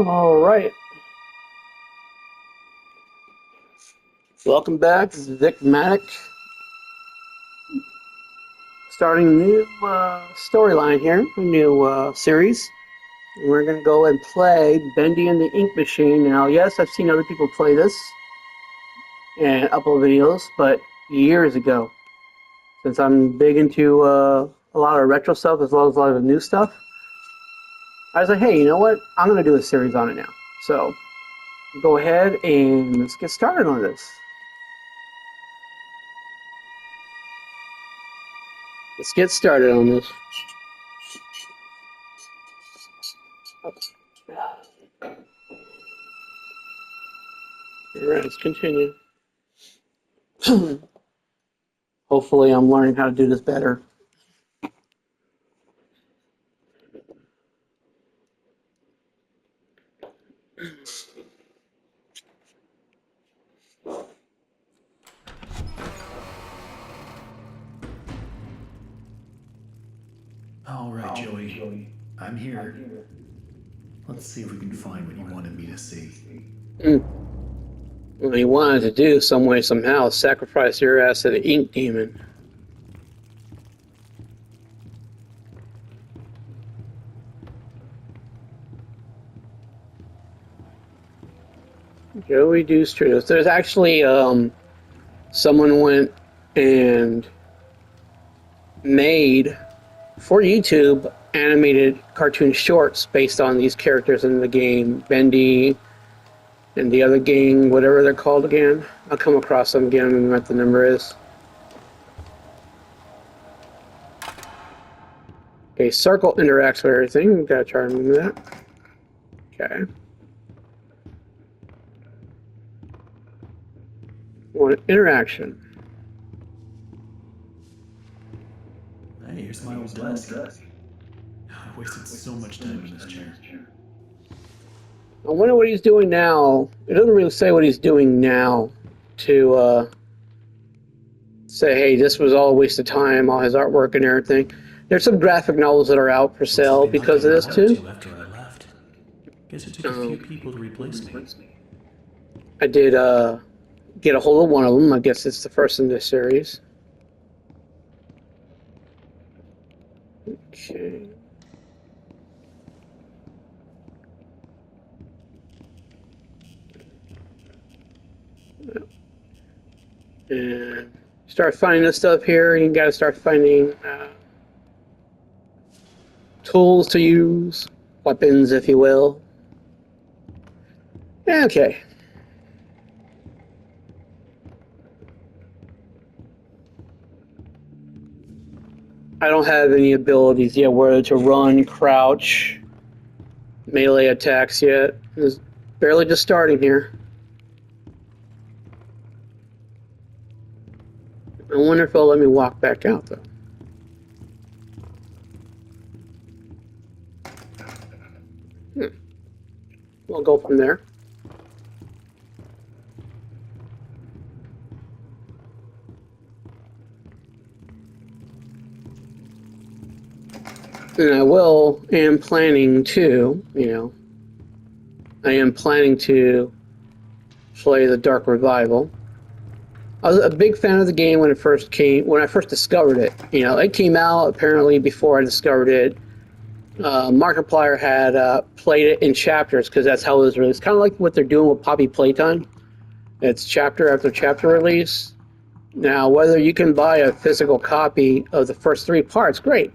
All right. Welcome back. This is Vic Matic, starting a new storyline here, a new series. We're going to go and play Bendy and the Ink Machine. Now, yes, I've seen other people play this and upload videos, but years ago, since I'm big into a lot of retro stuff as well as a lot of new stuff, I was like, hey, you know what? I'm going to do a series on it now. So, go ahead and let's get started on this. Let's get started on this. All right, let's continue. Hopefully, I'm learning how to do this better. All right, Joey. I'm here. Let's see if we can find what you wanted me to see. What he wanted to do, some way, somehow, sacrifice your ass to the ink demon. Joey Deuce Trios. There's actually someone went and made for YouTube animated cartoon shorts based on these characters in the game, Bendy and the other gang, whatever they're called again. I'll come across them again and what the number is. Okay, circle interacts with everything. We've got to try to remove that. Okay. Want interaction. Hey, here's my old desk. I wasted so much time in this chair. I wonder what he's doing now. It doesn't really say what he's doing now to say, hey, this was all a waste of time, all his artwork and everything. There's some graphic novels that are out for sale because of this too. After I left. Guess it took a few people to replace me. I did get a hold of one of them. I guess it's the first in this series. Okay. And start finding this stuff here. You got to start finding tools to use, weapons, if you will. Okay. I don't have any abilities yet, whether to run, crouch, melee attacks yet. It's barely just starting here. I wonder if they'll let me walk back out, though. We'll go from there. And am planning to, I am planning to play the Dark Revival. I was a big fan of the game when I first discovered it. It came out apparently before I discovered it. Markiplier had played it in chapters because that's how it was released. Kind of like what they're doing with Poppy Playtime. It's chapter after chapter release. Now, whether you can buy a physical copy of the first 3 parts, great.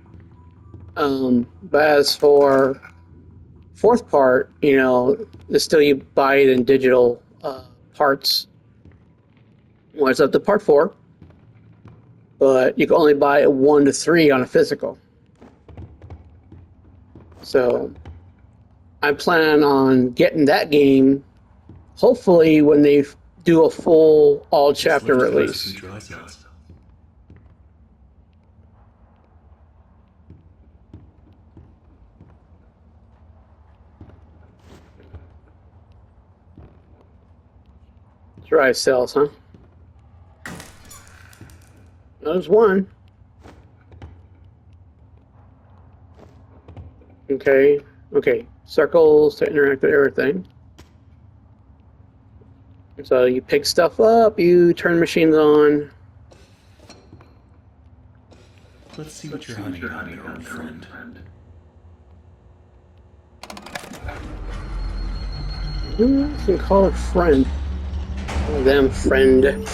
But as for fourth part, it's still you buy it in digital parts. Well, it's up to part 4, but you can only buy it 1 to 3 on a physical. So I plan on getting that game, hopefully when they do a full all chapter release. Dry cells, huh? There's one. Okay. Okay, circles to interact with everything. So you pick stuff up, you turn machines on. Let's see what you're hunting down there, old friend. Who else can call a friend? Call them friend.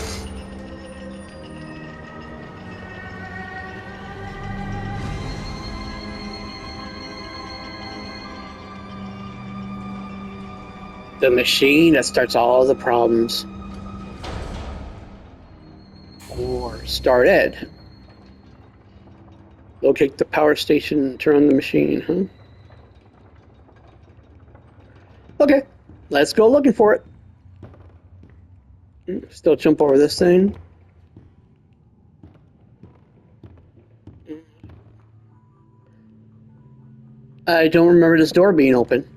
The machine that starts all the problems. Or start Ed. Locate the power station, turn on the machine, huh? Okay, let's go looking for it. Still jump over this thing. I don't remember this door being open.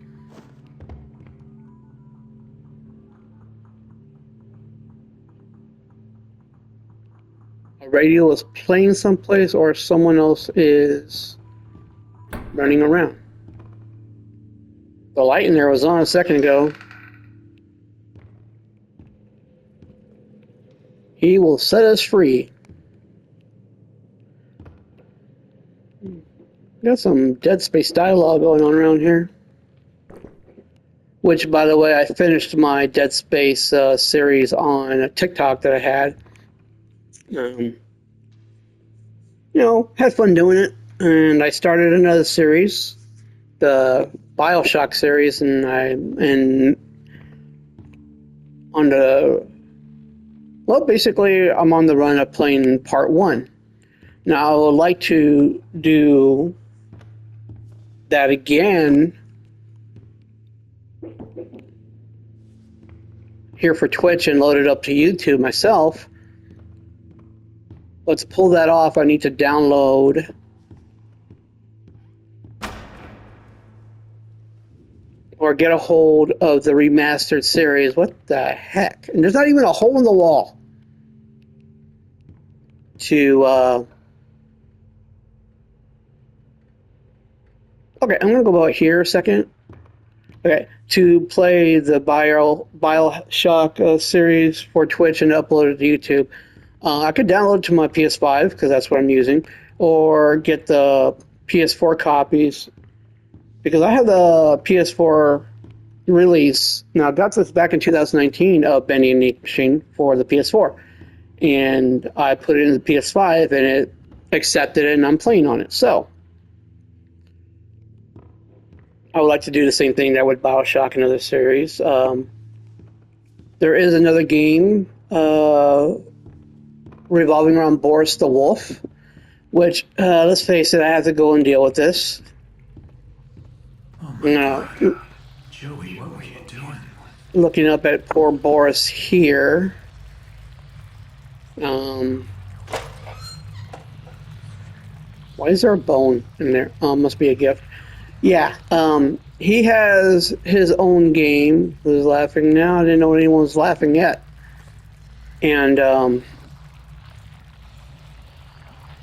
A radio is playing someplace or someone else is running around. The light in there was on a second ago. He will set us free. Got some Dead Space dialogue going on around here. Which, by the way, I finished my Dead Space series on a TikTok that I had. Had fun doing it. And I started another series, the BioShock series, and basically I'm on the run of playing part 1. Now I would like to do that again here for Twitch and load it up to YouTube myself. Let's pull that off. I need to download or get a hold of the remastered series. What the heck? And there's not even a hole in the wall to okay, I'm gonna go about here a second. Okay, to play the BioShock series for Twitch and upload it to YouTube. I could download it to my PS5 because that's what I'm using, or get the PS4 copies because I have the PS4 release. Now, I got this back in 2019 of Bendy and Machine for the PS4, and I put it in the PS5 and it accepted it, and I'm playing on it. So I would like to do the same thing that with BioShock and other series. There is another game revolving around Boris the Wolf, which, let's face it, I have to go and deal with this. Oh my God. Joey, what were you doing? Looking up at poor Boris here. Why is there a bone in there? Must be a gift. Yeah, he has his own game. Who's laughing now? I didn't know anyone was laughing yet. And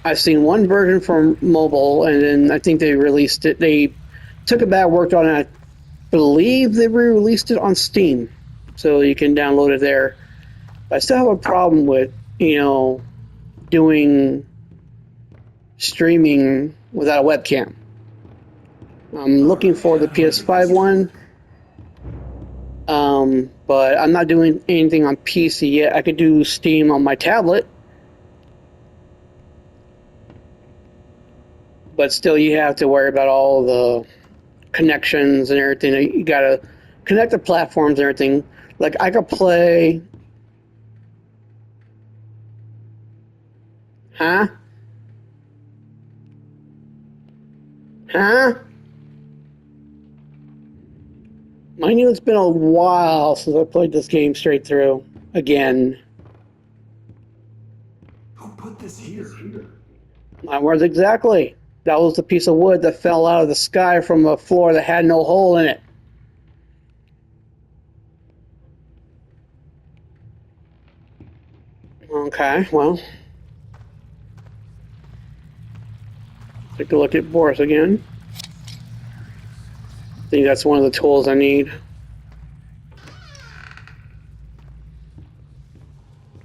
I've seen one version for mobile, and then I think they released it. They took it back, worked on it. I believe they re-released it on Steam, so you can download it there. But I still have a problem with, doing streaming without a webcam. I'm looking for the PS5 one, but I'm not doing anything on PC yet. I could do Steam on my tablet, but still you have to worry about all the connections and everything. You gotta connect the platforms and everything. Like I could play... Huh? Mind you, it's been a while since I played this game straight through again. Who put this here? My words exactly. That was the piece of wood that fell out of the sky from a floor that had no hole in it. Okay, well. Take a look at Boris again. I think that's one of the tools I need.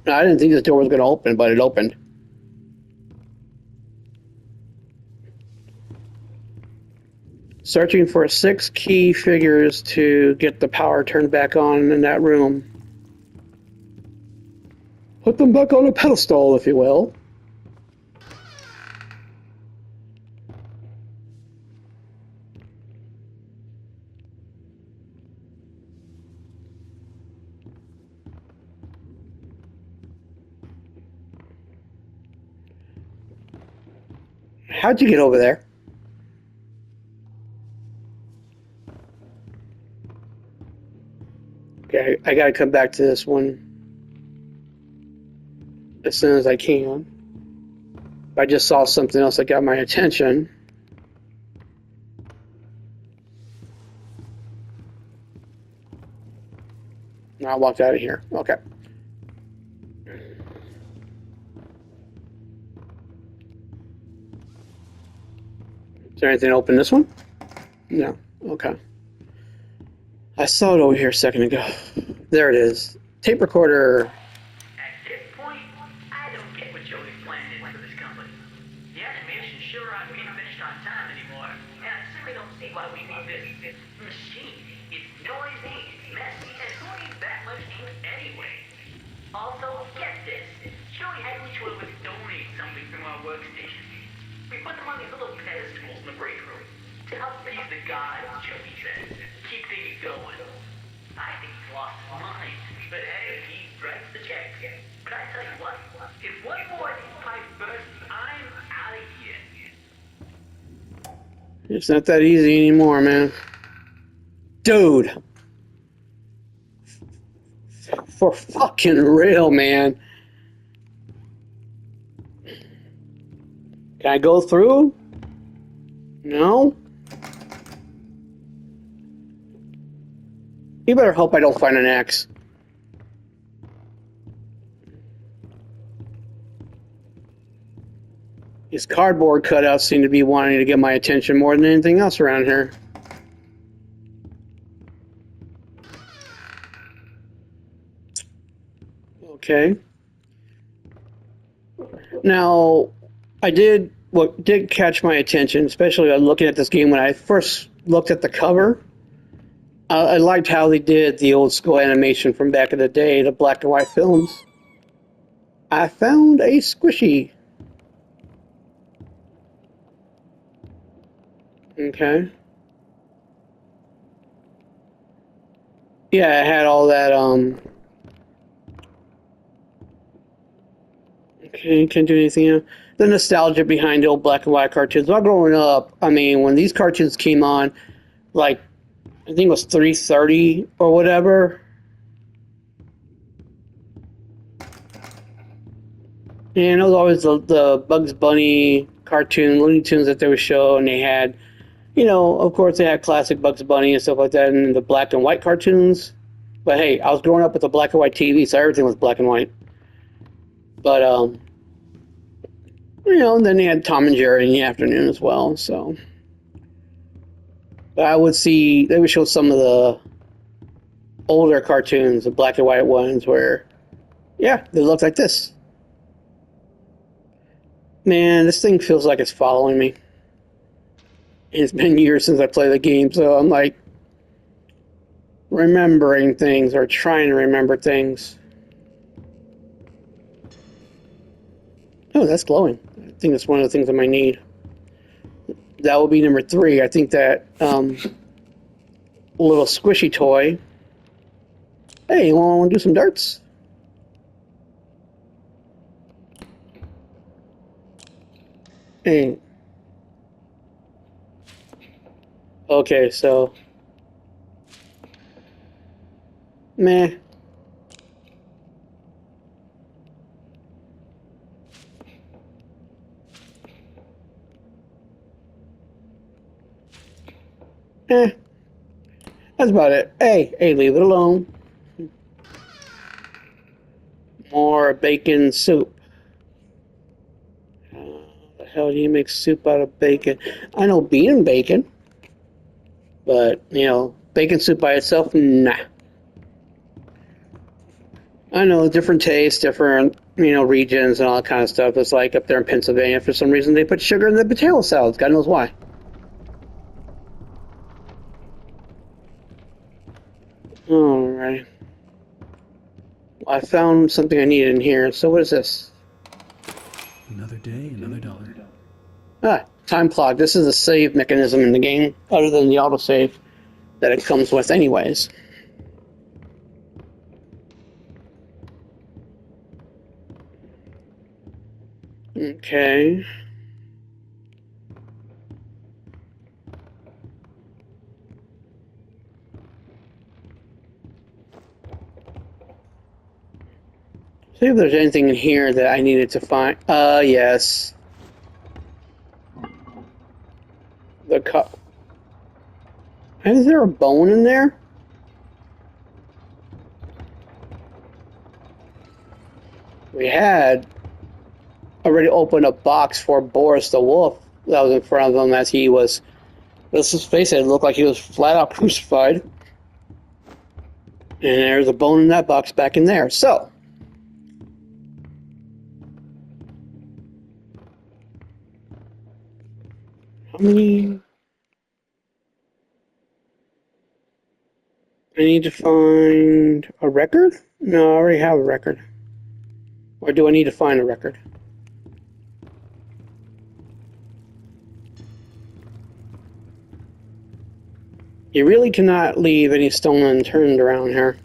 I didn't think this door was going to open, but it opened. Searching for 6 key figures to get the power turned back on in that room. Put them back on a pedestal, if you will. How'd you get over there? Okay, I gotta come back to this one as soon as I can. I just saw something else that got my attention. I walked out of here. Okay. Is there anything to open this one? No. Okay. I saw it over here a second ago. There it is. Tape recorder. At this point, I don't get what Joey's plan is for this company. The animations sure aren't being finished on time anymore, and I simply don't see why we need this machine. It's noisy, messy, and who needs that much ink anyway? Also, get this. Joey had each one of us donate something from our workstation. We put them on these little pedestals in the break room to help feed the gods, Joey says. Keep things going. I think he's lost his mind, but hey, he writes the check. But I tell you what, if one more of these pipes bursts, I'm out of here. It's not that easy anymore, man. Dude. For fucking real, man. Can I go through? No? You better hope I don't find an axe. These cardboard cutouts seem to be wanting to get my attention more than anything else around here. Okay. Now, what did catch my attention, especially looking at this game when I first looked at the cover. I liked how they did the old school animation from back in the day, the black and white films. I found a squishy. Okay. Yeah, it had all that, okay, can't do anything else. The nostalgia behind the old black and white cartoons. While growing up, I mean, when these cartoons came on, like, I think it was 3:30 or whatever. And it was always the Bugs Bunny cartoon, Looney Tunes that they would show, and they had, of course they had classic Bugs Bunny and stuff like that, and the black and white cartoons. But hey, I was growing up with a black and white TV, so everything was black and white. But, and then they had Tom and Jerry in the afternoon as well, so. But they would show some of the older cartoons, the black and white ones, where, yeah, they look like this. Man, this thing feels like it's following me. It's been years since I played the game, so I'm like remembering things or trying to remember things. Oh, that's glowing. I think that's one of the things I might need. That will be number 3. I think that little squishy toy. Hey, you want to do some darts? Hey. Okay, so. Meh. That's about it. Hey, leave it alone. More bacon soup. How the hell do you make soup out of bacon? I know bean and bacon. But, you know, bacon soup by itself, nah. I know, different tastes, different, you know, regions and all that kind of stuff. It's like up there in Pennsylvania, for some reason, they put sugar in the potato salads. God knows why. Alright. Well, I found something I needed in here. So what is this? Another day, another dollar. Ah, time clock. This is a save mechanism in the game, other than the autosave that it comes with anyways. Okay. See if there's anything in here that I needed to find. Yes. The cup. Is there a bone in there? We had already opened a box for Boris the Wolf that was in front of him as he was. Let's just face it, it looked like he was flat out crucified. And there's a bone in that box back in there. So, how many? I need to find a record? No, I already have a record. Or do I need to find a record? You really cannot leave any stone unturned around here.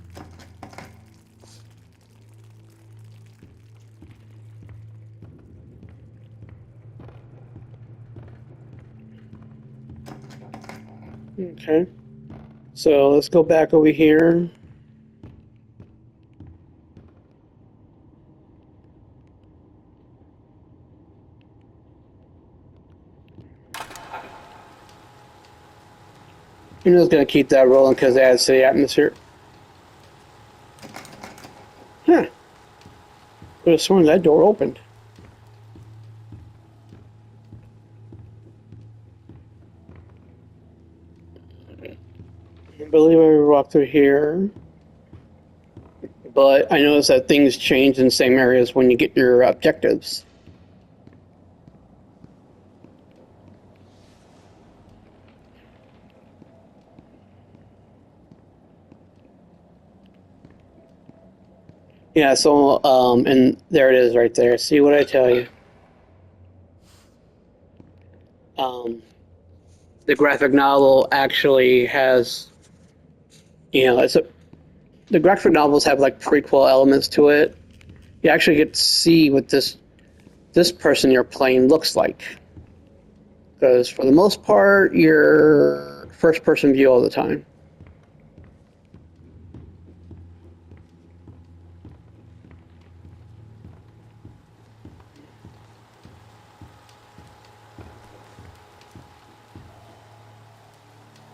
Okay. So let's go back over here. I'm just going to keep that rolling because it adds to the atmosphere. Huh. Could have sworn that door opened. I believe I walked through here. But I noticed that things change in the same areas when you get your objectives. Yeah, so, and there it is right there. See what I tell you? The graphic novel actually has, you know, the graphic novels have like prequel elements to it. You actually get to see what this person you're playing looks like. Because for the most part, you're first person view all the time.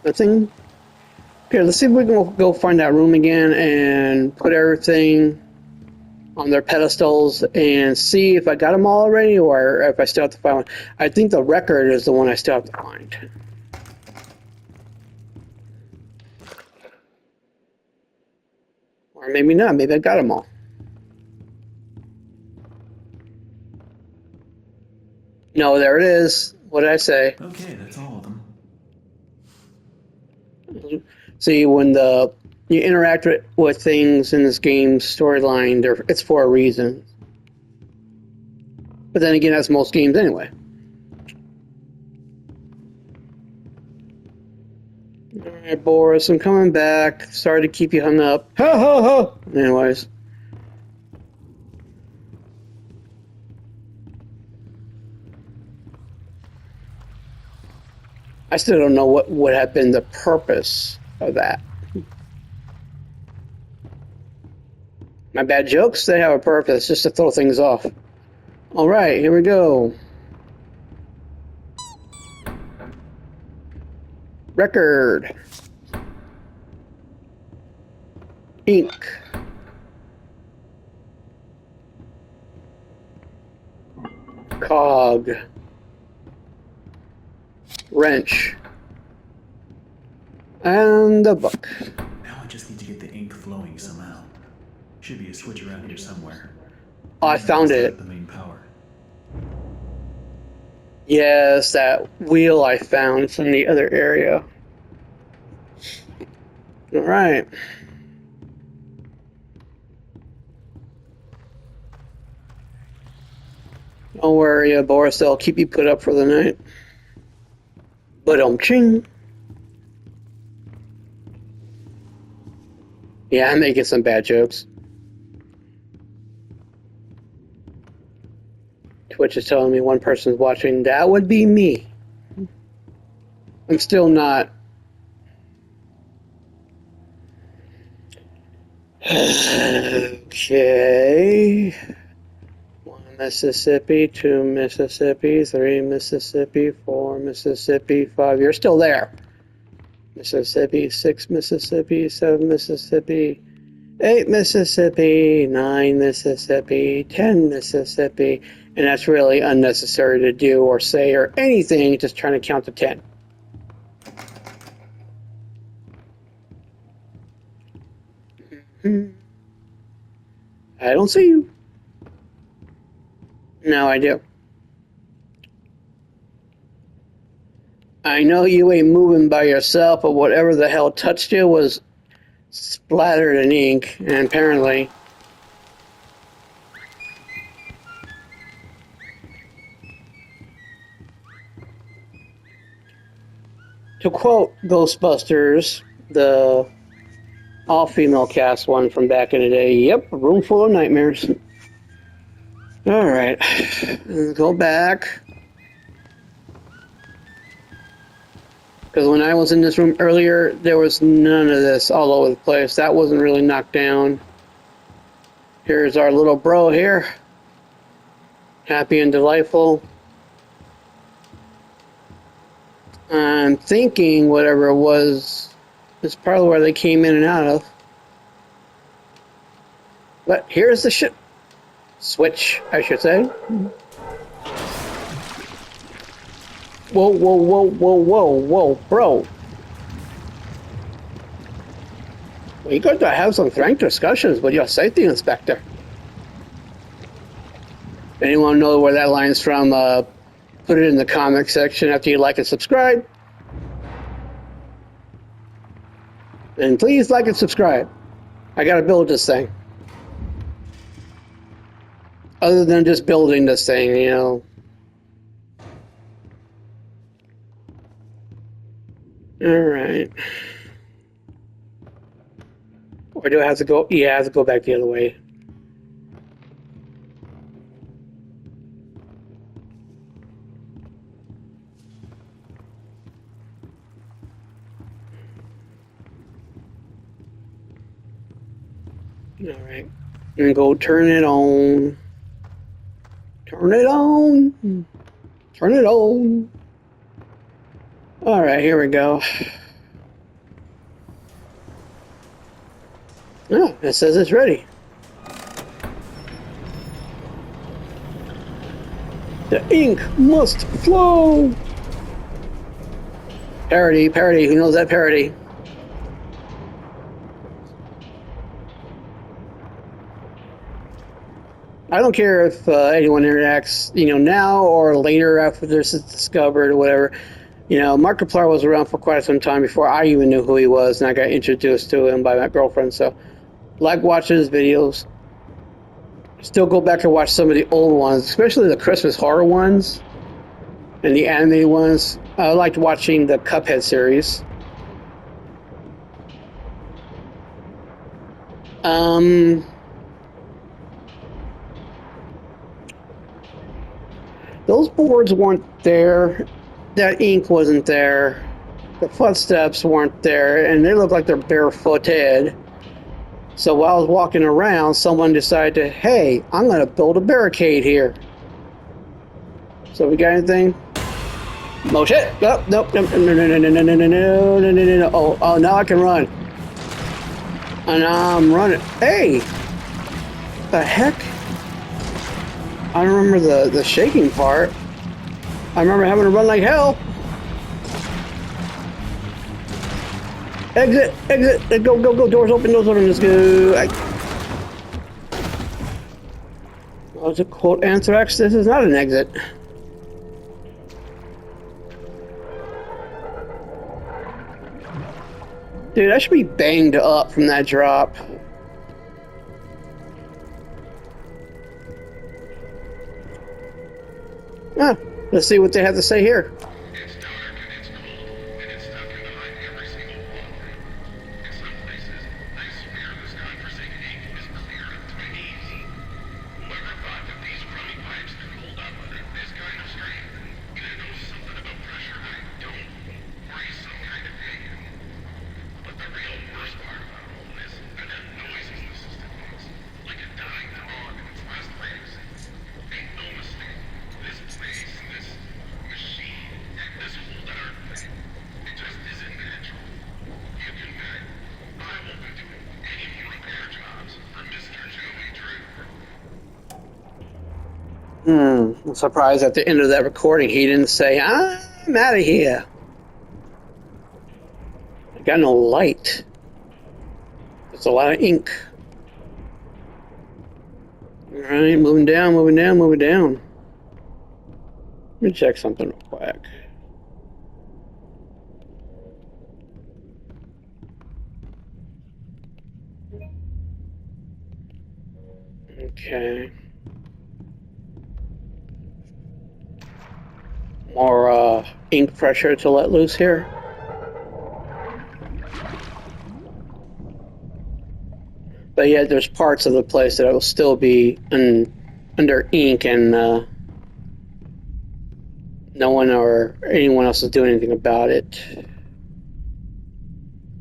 Nothing. Okay, let's see if we can go find that room again and put everything on their pedestals and see if I got them all already or if I still have to find one. I think the record is the one I still have to find. Or maybe not. Maybe I got them all. No, there it is. What did I say? Okay, that's all of them. See, when you interact with things in this game's storyline, it's for a reason. But then again, that's most games anyway. Alright, Boris, I'm coming back. Sorry to keep you hung up. Ho, ho, ho! Anyways. I still don't know what would have been the purpose of that. My bad jokes, they have a purpose, just to throw things off. Alright, here we go. Record. Ink. Cog. Wrench. And the book. Now I just need to get the ink flowing somehow. Should be a switch around here somewhere. Oh, I Then found can start it. up the main power. Yes, that wheel I found from the other area. All right. Don't worry, Boris. They'll keep you put up for the night. But ching. Yeah, I'm making some bad jokes. Twitch is telling me one person's watching. That would be me. I'm still not. Okay. 1 Mississippi, 2 Mississippi, 3 Mississippi, 4 Mississippi, 5. You're still there. Mississippi, 6 Mississippi, 7 Mississippi, 8 Mississippi, 9 Mississippi, 10 Mississippi. And that's really unnecessary to do or say or anything, just trying to count to 10. I don't see you. No, I do. I know you ain't moving by yourself, but whatever the hell touched you was splattered in ink, and apparently... To quote Ghostbusters, the all-female cast one from back in the day, yep, a room full of nightmares. All right, let's go back. Because when I was in this room earlier, there was none of this all over the place. That wasn't really knocked down. Here's our little bro here. Happy and delightful. I'm thinking whatever it was is probably where they came in and out of. But here's the ship. Switch, I should say. Whoa, whoa, whoa, whoa, whoa, whoa, bro. Well, you got to have some frank discussions with your safety inspector. Anyone know where that line's from? Put it in the comment section after you like and subscribe. And please like and subscribe. I gotta build this thing. Other than just building this thing, you know. Alright. Or do I have to go? Yeah, I have to go back the other way. Alright. And go turn it on. Turn it on. Turn it on. Alright, here we go. Oh, it says it's ready. The ink must flow. Parody, parody. Who knows that parody? I don't care if anyone interacts, you know, now or later after this is discovered or whatever. You know, Markiplier was around for quite some time before I even knew who he was, and I got introduced to him by my girlfriend. So, like watching his videos. Still go back and watch some of the old ones, especially the Christmas horror ones and the animated ones. I liked watching the Cuphead series. Those boards weren't there. That ink wasn't there. The footsteps weren't there, and they look like they're barefooted. So while I was walking around, someone decided to, hey, I'm going to build a barricade here. So we got anything? Oh shit! Nope, nope, no, no, no, no, no, no, no, no, no, no, no, no. Oh, now I can run. And I'm running. Hey! The heck? I don't remember the shaking part. I remember having to run like hell. Exit! Exit! Go, go, go! Doors open, doors open, let's go! Oh, it's a quote Anthrax. This is not an exit. Dude, I should be banged up from that drop. Ah, let's see what they have to say here. It's dark and it's cold, and it's stuck in behind every single wall. In some places, I swear this godforsaken ink is clear up to my knees. Whoever thought that these crummy pipes could hold up under this kind of strain? They know something about pressure I don't, or he's some kind of idiot. But the real worst part about all this are the noises the system makes, like a dying dog in its last legs. Ain't no mistake. This place, this machine, this whole darn thing, it just isn't natural. You can bet I won't be doing any more repair jobs for Mr. Joey Drew. I'm surprised at the end of that recording he didn't say, I'm out of here. I got no light. There's a lot of ink. Alright, moving down, moving down, moving down. Let me check something real quick. Okay. More ink pressure to let loose here. But yet there's parts of the place that will still be under ink and no one or anyone else is doing anything about it.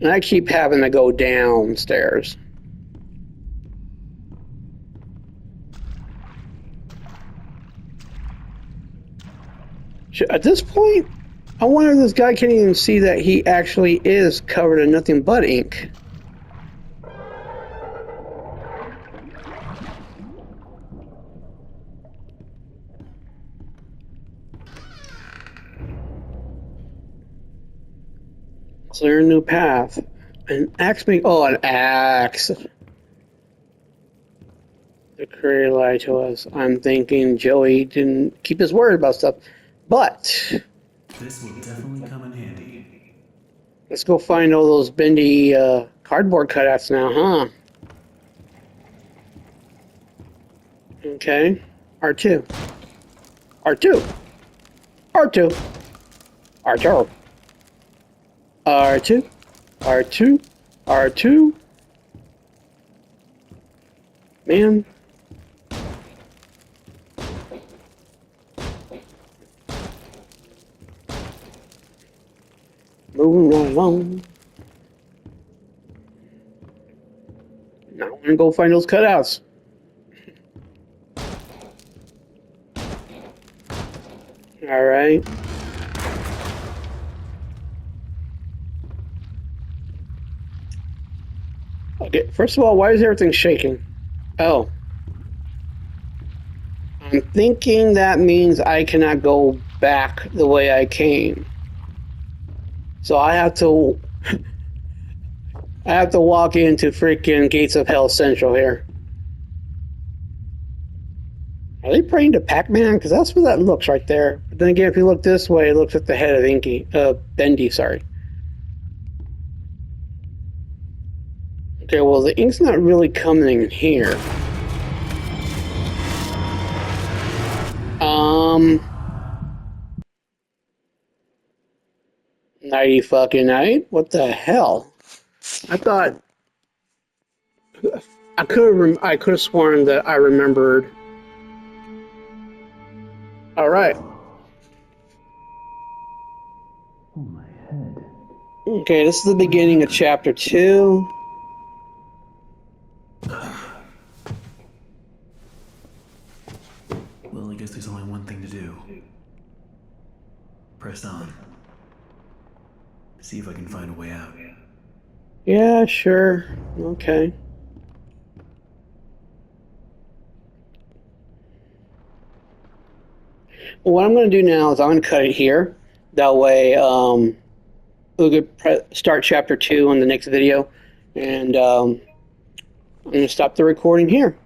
And I keep having to go downstairs. At this point, I wonder if this guy can't even see that he actually is covered in nothing but ink. Clear a new path. An axe an axe. The courier lied to us. I'm thinking Joey didn't keep his word about stuff. But This will definitely come in handy. let's go find all those Bendy cardboard cutouts now, huh? Okay. R2. R2. R2. R2. R2. R2. R2. Man. Moving right along. Now I'm gonna go find those cutouts. All right. Okay. First of all, why is everything shaking? Oh. I'm thinking that means I cannot go back the way I came. So I have to walk into freaking Gates of Hell Central here. Are they praying to Pac-Man? Because that's what that looks right there. But then again, if you look this way, it looks at the head of Bendy, sorry. Okay, well, the ink's not really coming in here. Nighty fucking night? What the hell? I thought I could have sworn that I remembered. All right. Oh, my head. Okay, this is the beginning of chapter 2. Well, I guess there's only one thing to do. Press on. See if I can find a way out. Yeah, sure. Okay. Well, what I'm going to do now is I'm going to cut it here. That way, we'll start chapter 2 on the next video, and I'm going to stop the recording here.